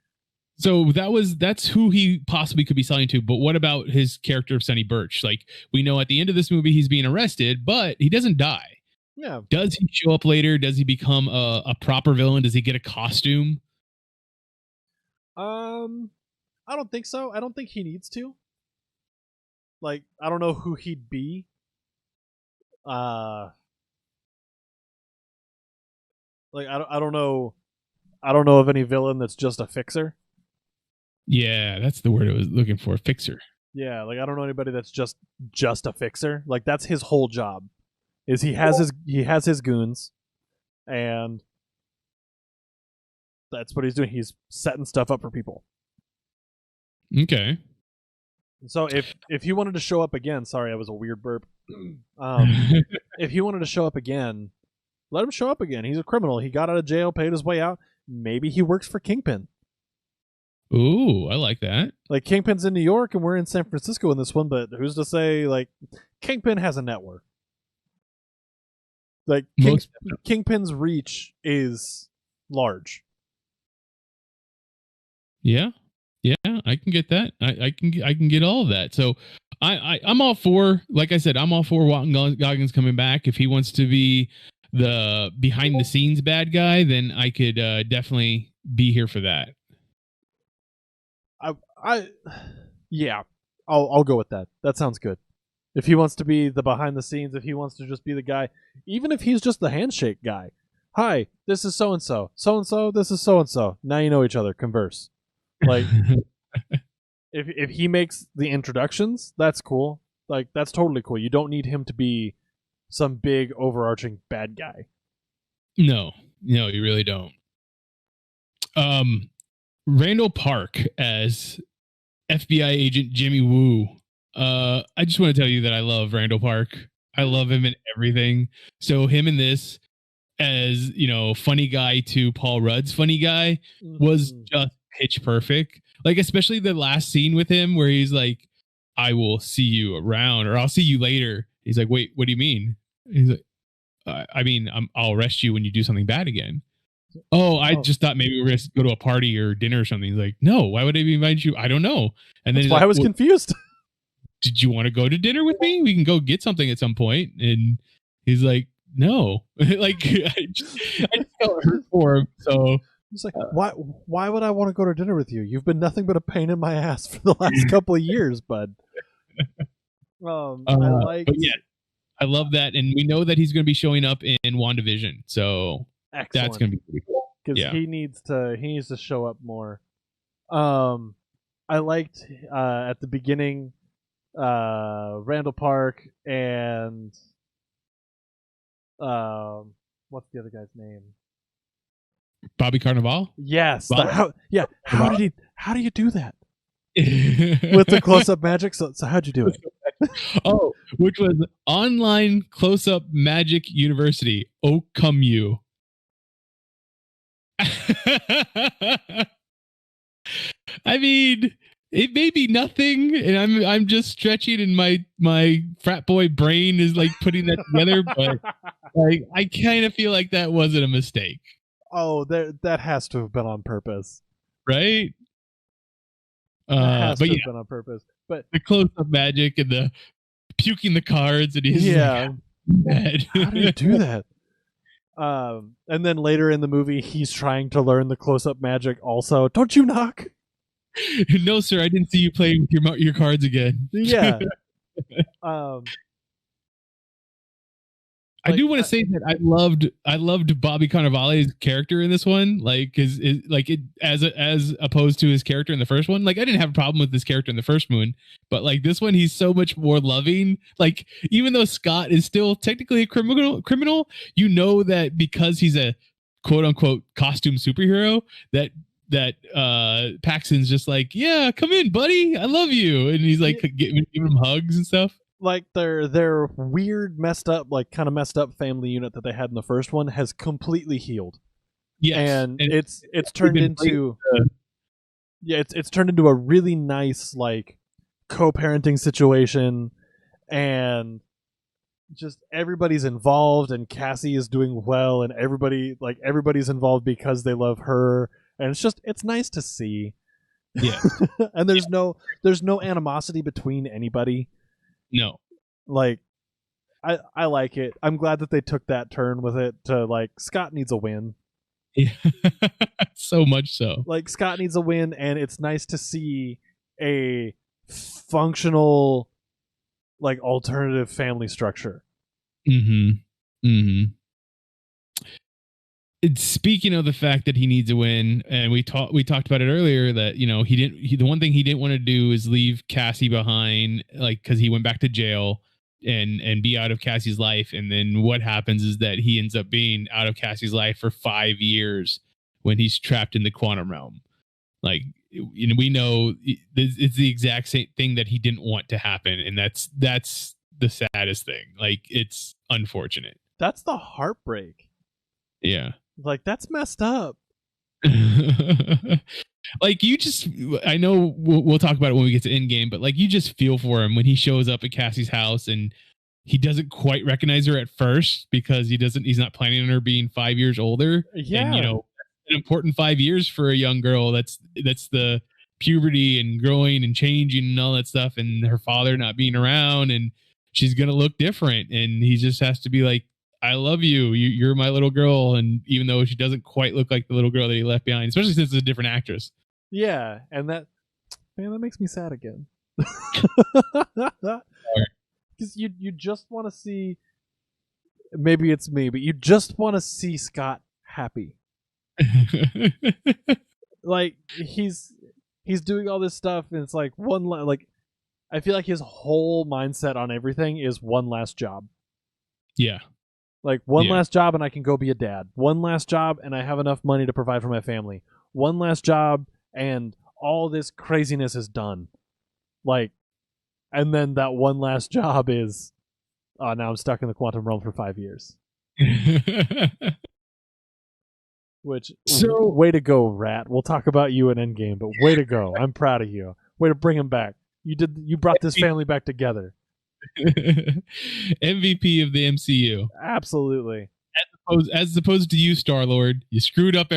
So that's who he possibly could be selling to. But what about his character of Sonny Birch? Like, we know at the end of this movie, he's being arrested, but he doesn't die. Yeah. Does he show up later? Does he become a proper villain? Does he get a costume? I don't think so. I don't think he needs to. Like, I don't know who he'd be. Like, I don't know. I don't know of any villain that's just a fixer. Yeah, that's the word I was looking for. Fixer. Yeah, like I don't know anybody that's just a fixer. Like that's his whole job. Is he has his goons, and that's what he's doing. He's setting stuff up for people. Okay. So if he wanted to show up again, sorry, that was a weird burp. If he wanted to show up again, let him show up again. He's a criminal. He got out of jail, paid his way out. Maybe he works for Kingpin. Ooh, I like that. Like Kingpin's in New York and we're in San Francisco in this one, but who's to say like Kingpin has a network? Like Kingpin's reach is large. Yeah. Yeah, I can get that. I can get all of that. So I'm all for, like I said, I'm all for Walton Goggins coming back. If he wants to be the behind the scenes bad guy, then I could definitely be here for that. Yeah, I'll go with that. That sounds good. If he wants to be the behind the scenes, if he wants to just be the guy, even if he's just the handshake guy. Hi, this is so and so. So and so, this is so and so. Now you know each other. Converse. Like, if he makes the introductions, that's cool. Like, that's totally cool. You don't need him to be some big overarching bad guy. No, you really don't. Randall Park as FBI agent Jimmy Woo. I just want to tell you that I love Randall Park. I love him in everything. So him in this as, funny guy to Paul Rudd's funny guy was just pitch perfect. Like, especially the last scene with him where he's like, I will see you around, or I'll see you later. He's like, wait, what do you mean? He's like, I'll arrest you when you do something bad again. Oh, I just thought maybe we were going to go to a party or dinner or something. He's like, no, why would I invite you? I don't know. And then that's why I was confused. Did you want to go to dinner with me? We can go get something at some point. And he's like, no. Like, I just felt hurt for him. So it's like, why would I want to go to dinner with you? You've been nothing but a pain in my ass for the last couple of years, bud. I love that. And we know that he's going to be showing up in WandaVision. So excellent. That's going to be pretty cool. Because he needs to show up more. I liked at the beginning Randall Park and what's the other guy's name? Bobby Carnival? Yes. How do you do that? With the close-up magic? So how'd you do it? Oh, which was Online Close-Up Magic University. Oh, come you. I mean, it may be nothing, and I'm just stretching, and my frat boy brain is like putting that together, but like I kind of feel like that wasn't a mistake. Oh, that has to have been on purpose, right? That has to have been on purpose. But the close-up magic and the puking the cards, and he's like, how do you do that? And then later in the movie, he's trying to learn the close-up magic. Also, don't you knock? No, sir, I didn't see you playing with your cards again. Yeah. I do want to say that I loved Bobby Cannavale's character in this one, like as opposed to his character in the first one. Like I didn't have a problem with this character in the first one, but like this one, he's so much more loving. Like even though Scott is still technically a criminal, you know that because he's a quote unquote costume superhero, that Paxton's just like, yeah, come in, buddy, I love you, and he's like giving him hugs and stuff. Like their weird, messed up family unit that they had in the first one has completely healed. Yes, and it's turned into it's turned into a really nice like co-parenting situation, and just everybody's involved, and Cassie is doing well, and everybody's involved because they love her, and it's nice to see. Yeah, and there's no animosity between anybody. No. Like I like it. I'm glad that they took that turn with it to like Scott needs a win. Yeah. So much so. Like Scott needs a win, and it's nice to see a functional like alternative family structure. Speaking of the fact that he needs a win, and we talked about it earlier, that the one thing he didn't want to do is leave Cassie behind, like because he went back to jail and be out of Cassie's life, and then what happens is that he ends up being out of Cassie's life for 5 years when he's trapped in the quantum realm. Like we know it's the exact same thing that he didn't want to happen, and that's the saddest thing. Like it's unfortunate. That's the heartbreak. Yeah. Like that's messed up. Like I know we'll talk about it when we get to Endgame, but like you just feel for him when he shows up at Cassie's house and he doesn't quite recognize her at first because he's not planning on her being 5 years older. Yeah. And an important 5 years for a young girl. That's the puberty and growing and changing and all that stuff, and her father not being around, and she's gonna look different, and he just has to be like, I love you. You're my little girl. And even though she doesn't quite look like the little girl that he left behind, especially since it's a different actress. Yeah. And that makes me sad again. Because you just want to see, maybe it's me, but you just want to see Scott happy. Like he's doing all this stuff, and it's like I feel like his whole mindset on everything is one last job. Yeah. Like one last job and I can go be a dad. One last job and I have enough money to provide for my family. One last job and all this craziness is done. Like, and then that one last job is, now I'm stuck in the quantum realm for 5 years. Which, way to go, Rat. We'll talk about you in Endgame, but way to go. I'm proud of you. Way to bring him back. You brought this family back together. MVP of the MCU. Absolutely. As opposed to you, Star-Lord, you screwed it up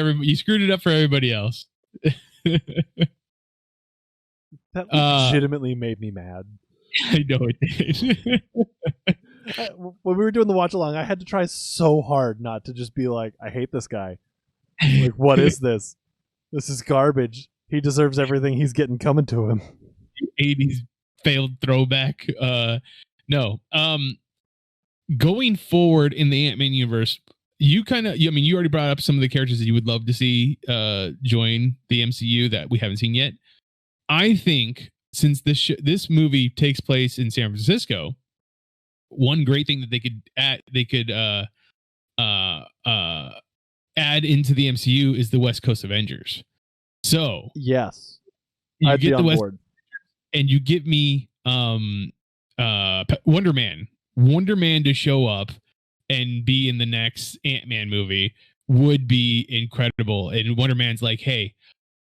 for everybody else. That legitimately made me mad. I know it did. When we were doing the watch along, I had to try so hard not to just be like, I hate this guy. Like, what is this? This is garbage. He deserves everything he's getting coming to him. 80s failed throwback. No. Going forward in the Ant-Man universe, you already brought up some of the characters that you would love to see join the MCU that we haven't seen yet. I think since this movie takes place in San Francisco, one great thing that they could add into the MCU is the West Coast Avengers. So yes, I'd get the West board. And you give me Wonder Man to show up and be in the next Ant-Man movie would be incredible. And Wonder Man's like, hey,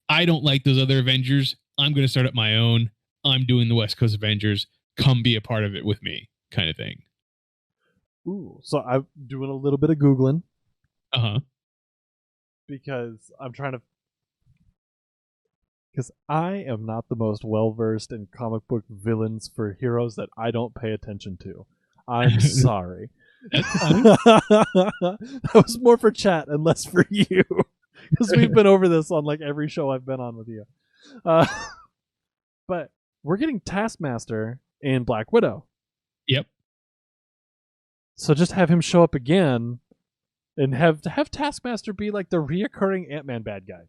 I don't like those other Avengers. I'm going to start up my own. I'm doing the West Coast Avengers. Come be a part of it with me, kind of thing. Ooh, so I'm doing a little bit of Googling. Uh-huh. Because I'm trying to... Because I am not the most well-versed in comic book villains for heroes that I don't pay attention to. I'm sorry. That was more for chat and less for you. Because we've been over this on like every show I've been on with you. But we're getting Taskmaster in Black Widow. Yep. So just have him show up again and have Taskmaster be like the reoccurring Ant-Man bad guy.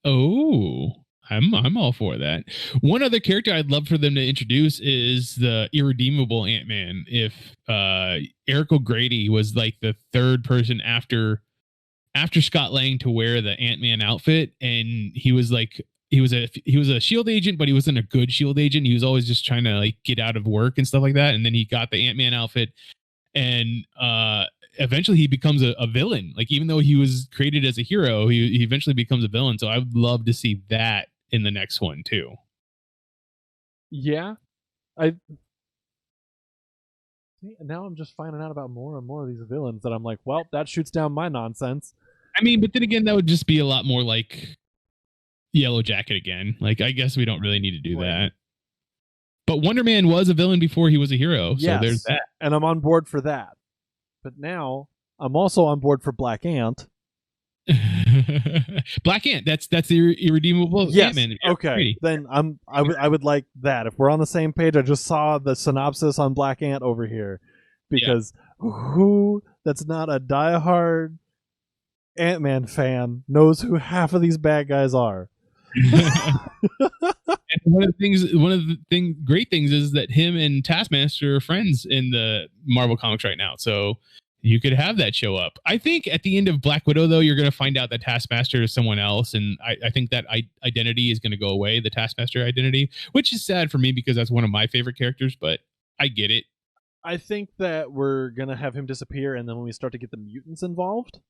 Oh, I'm all for that. One other character I'd love for them to introduce is the irredeemable Ant-Man. If Eric O'Grady was like the third person after Scott Lang to wear the Ant-Man outfit, and he was a SHIELD agent, but he wasn't a good SHIELD agent. He was always just trying to like get out of work and stuff like that. And then he got the Ant-Man outfit, and eventually he becomes a villain. Like, even though he was created as a hero, he eventually becomes a villain. So I would love to see that in the next one too. Yeah. Now I'm just finding out about more and more of these villains that I'm like, well, that shoots down my nonsense. I mean, but then again, that would just be a lot more like Yellow Jacket again. Like, I guess we don't really need to do that. But Wonder Man was a villain before he was a hero. So there's that. And I'm on board for that. But now I'm also on board for Black Ant. Black Ant, that's the irredeemable Ant-Man. Okay, then I would like that. If we're on the same page, I just saw the synopsis on Black Ant over here, because who that's not a diehard Ant-Man fan knows who half of these bad guys are. And one of the great things is that him and Taskmaster are friends in the Marvel comics right now. So you could have that show up. I think at the end of Black Widow, though, you're going to find out that Taskmaster is someone else. And I think that identity is going to go away, the Taskmaster identity, which is sad for me because that's one of my favorite characters, but I get it. I think that we're going to have him disappear, and then when we start to get the mutants involved,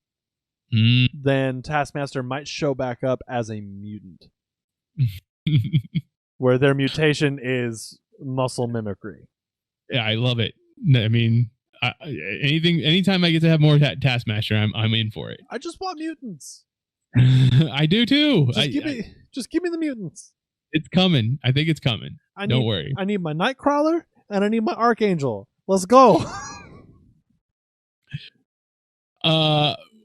then Taskmaster might show back up as a mutant. Where their mutation is muscle mimicry. Yeah, I love it. I mean... anytime I get to have more Taskmaster, I'm in for it. I just want mutants. I do too. Just give me the mutants. It's coming. I think it's coming. Don't worry. I need my Nightcrawler and I need my Archangel. Let's go.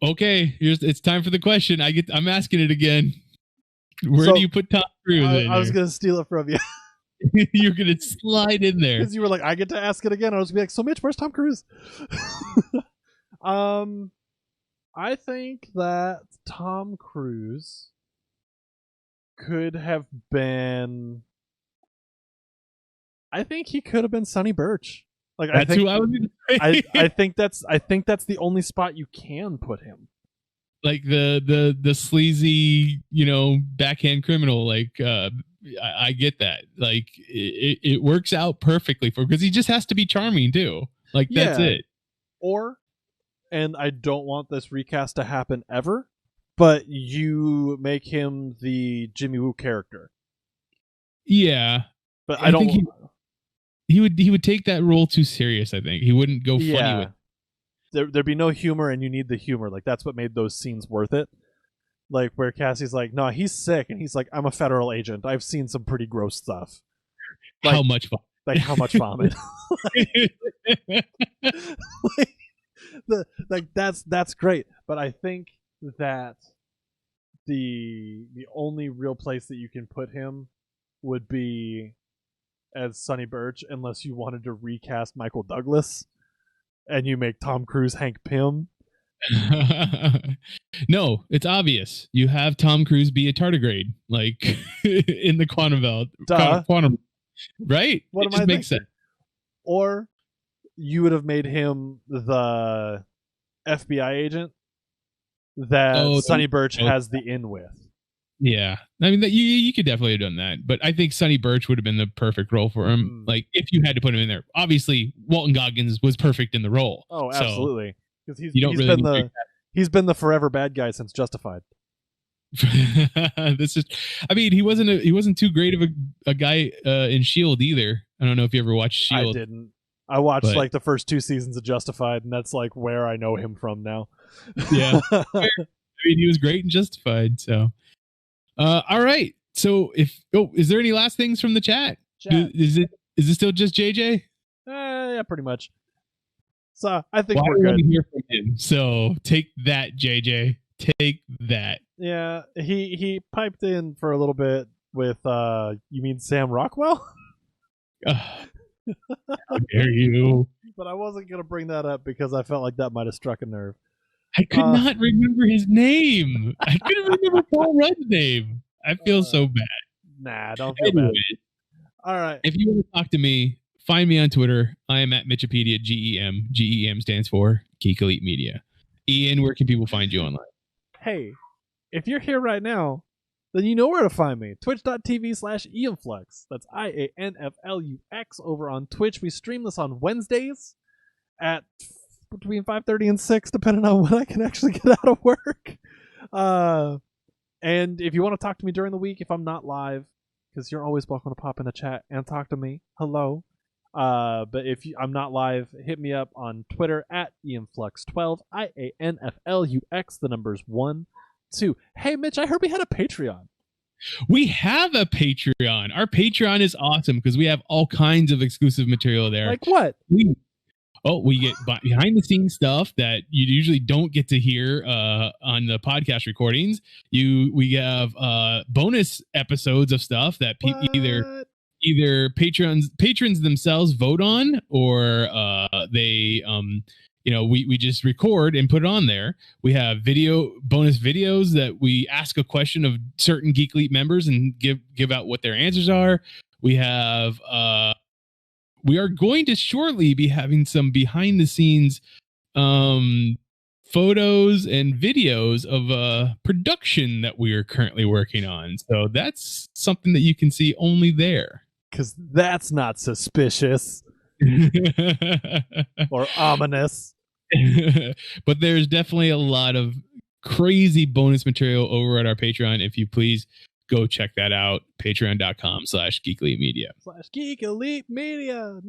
Okay. It's time for the question. I'm asking it again. Where do you put Tom Cruise? I was gonna steal it from you. You're gonna slide in there because you were like, I get to ask it again. I was gonna be like, so Mitch, where's Tom Cruise? I think that Tom Cruise could have been. I think he could have been Sonny Birch. Like, that's who I was gonna say. I think that's the only spot you can put him. Like the sleazy, backhand criminal. Like, I get that. Like, it works out perfectly because he just has to be charming too. Like, that's it. And I don't want this recast to happen ever, but you make him the Jimmy Woo character. Yeah, but I don't. Think he would take that role too serious. I think he wouldn't go funny with. There'd be no humor, and you need the humor. Like, that's what made those scenes worth it. Like, where Cassie's like, no, he's sick, and he's like, I'm a federal agent. I've seen some pretty gross stuff. Like, how much fun? Like, how much vomit? That's great. But I think that the only real place that you can put him would be as Sonny Birch, unless you wanted to recast Michael Douglas and you make Tom Cruise Hank Pym. No, it's obvious. You have Tom Cruise be a tardigrade, like in the quantum belt. Quantum, right? What it just makes sense. Or you would have made him the FBI agent that Sonny Birch has the in with. Yeah, I mean, you could definitely have done that, but I think Sonny Birch would have been the perfect role for him. Like, if you had to put him in there, obviously Walton Goggins was perfect in the role. Oh, absolutely, because he's been the forever bad guy since Justified. This is, I mean, he wasn't too great of a guy in Shield either. I don't know if you ever watched Shield. I didn't. I watched like the first 2 seasons of Justified, and that's like where I know him from now. Yeah. I mean, he was great in Justified. So, all right. So is there any last things from the chat? Is it still just JJ? Yeah, pretty much. So I think we're good. Hear from him. So take that, JJ. Take that. Yeah, he piped in for a little bit with you mean Sam Rockwell? How dare you? But I wasn't gonna bring that up because I felt like that might have struck a nerve. I could not remember his name. I couldn't remember Paul Rudd's name. I feel so bad. Nah, don't feel bad. All right. If you want to talk to me, find me on Twitter. I am at Mitchipedia, GEM. GEM stands for Geek Elite Media. Ian, where can people find you online? Hey, if you're here right now, then you know where to find me. Twitch.tv/IanFlux. That's IANFLUX over on Twitch. We stream this on Wednesdays at between 5:30 and 6, depending on when I can actually get out of work. And if you want to talk to me during the week, if I'm not live, because you're always welcome to pop in the chat and talk to me. Hello. But if I'm not live, hit me up on Twitter at IanFlux12, IANFLUX, the numbers 1, 2. Hey, Mitch, I heard we had a Patreon. We have a Patreon. Our Patreon is awesome because we have all kinds of exclusive material there. Like what? We get behind the scenes stuff that you usually don't get to hear on the podcast recordings. We have bonus episodes of stuff that either patrons themselves vote on, or they we just record and put it on there. We have bonus videos that we ask a question of certain Geek Elite members and give out what their answers are. We have we are going to shortly be having some behind the scenes photos and videos of a production that we are currently working on. So that's something that you can see only there. Because that's not suspicious or ominous. But there's definitely a lot of crazy bonus material over at our Patreon. If you please go check that out. Patreon.com/Geek Elite Media. /Geek Elite Media.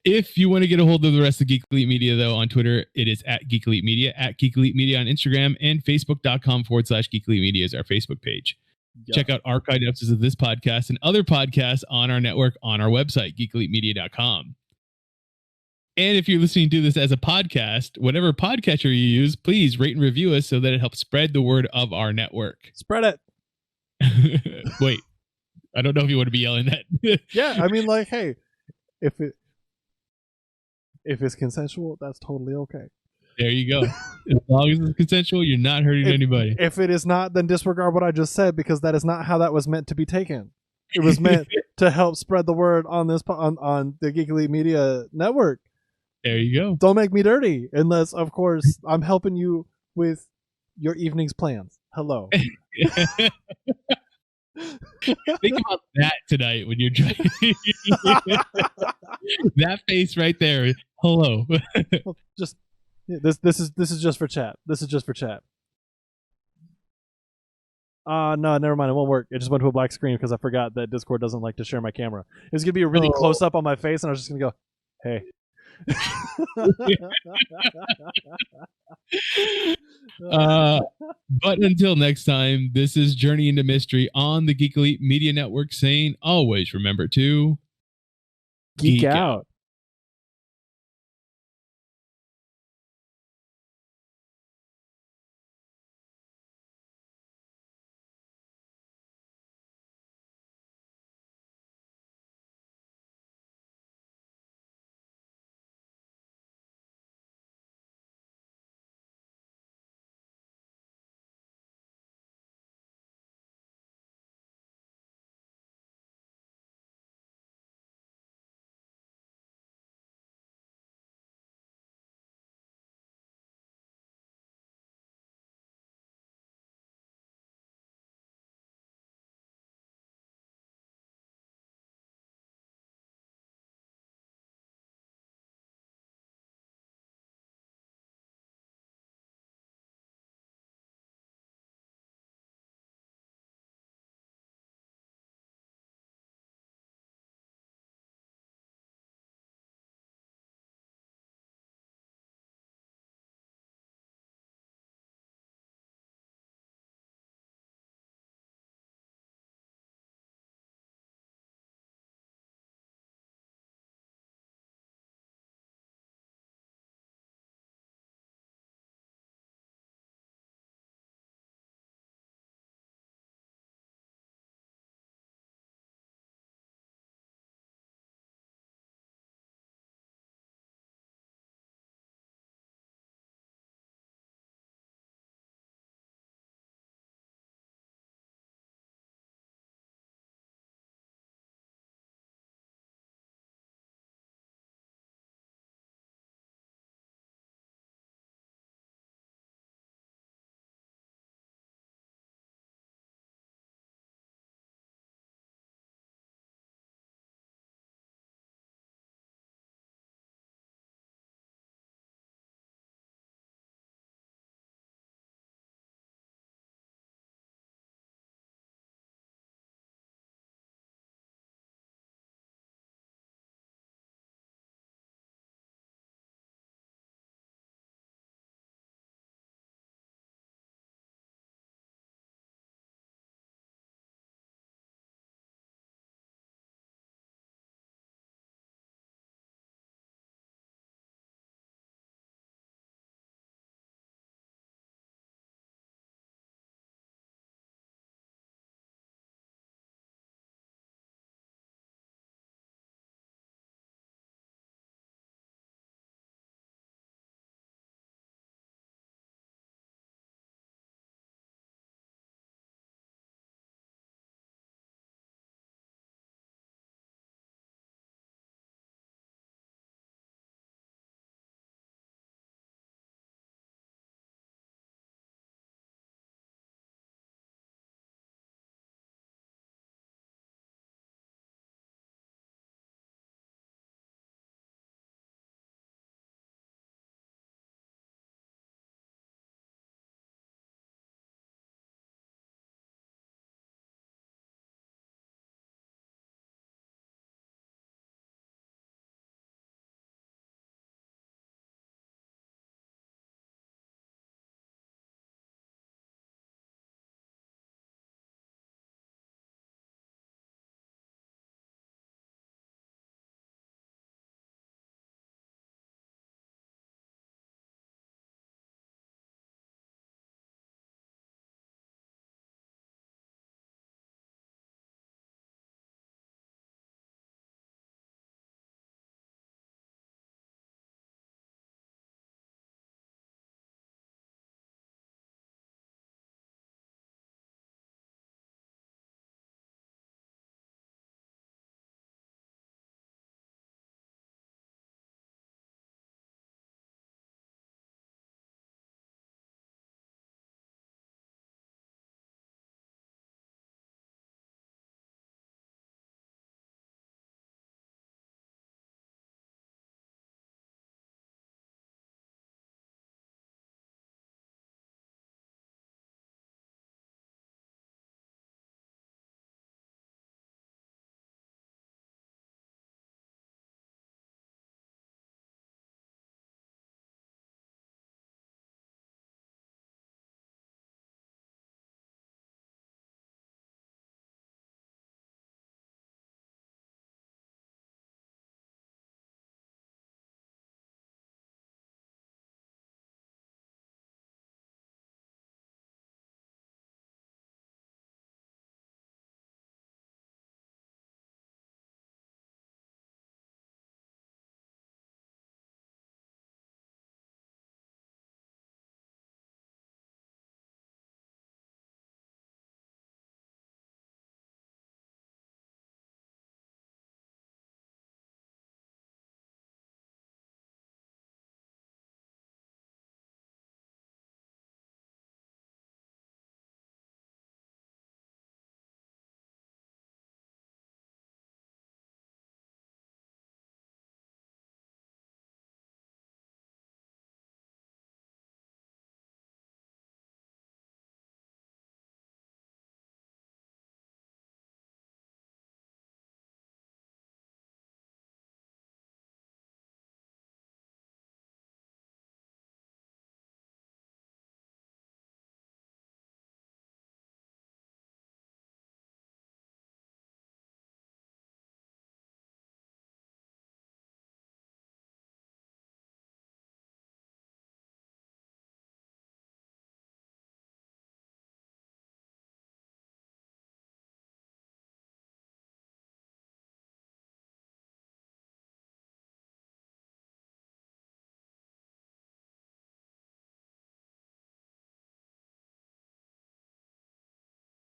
If you want to get a hold of the rest of Geek Elite Media, though, on Twitter, it is at Geek Elite Media, at Geek Elite Media on Instagram, and Facebook.com/Geek Elite Media is our Facebook page. Yeah. Check out archived episodes of this podcast and other podcasts on our network on our website, geekelitemedia.com. And if you're listening to this as a podcast, whatever podcatcher you use, please rate and review us so that it helps spread the word of our network. Spread it. Wait, I don't know if you want to be yelling that. Yeah, I mean, like, hey, if it's consensual, that's totally okay. There you go. As long as it's consensual, you're not hurting anybody. If it is not, then disregard what I just said, because that is not how that was meant to be taken. It was meant to help spread the word on this on the Geek Elite Media network. There you go. Don't make me dirty, unless, of course, I'm helping you with your evening's plans. Hello. Think about that tonight when you're driving. That face right there. Hello. Just this is just for chat. This is just for chat. No, never mind. It won't work. It just went to a black screen because I forgot that Discord doesn't like to share my camera. It was gonna be a really close up on my face, and I was just gonna go, "Hey." But until next time, this is Journey into Mystery on the Geek Elite Media Network, saying always remember to geek out.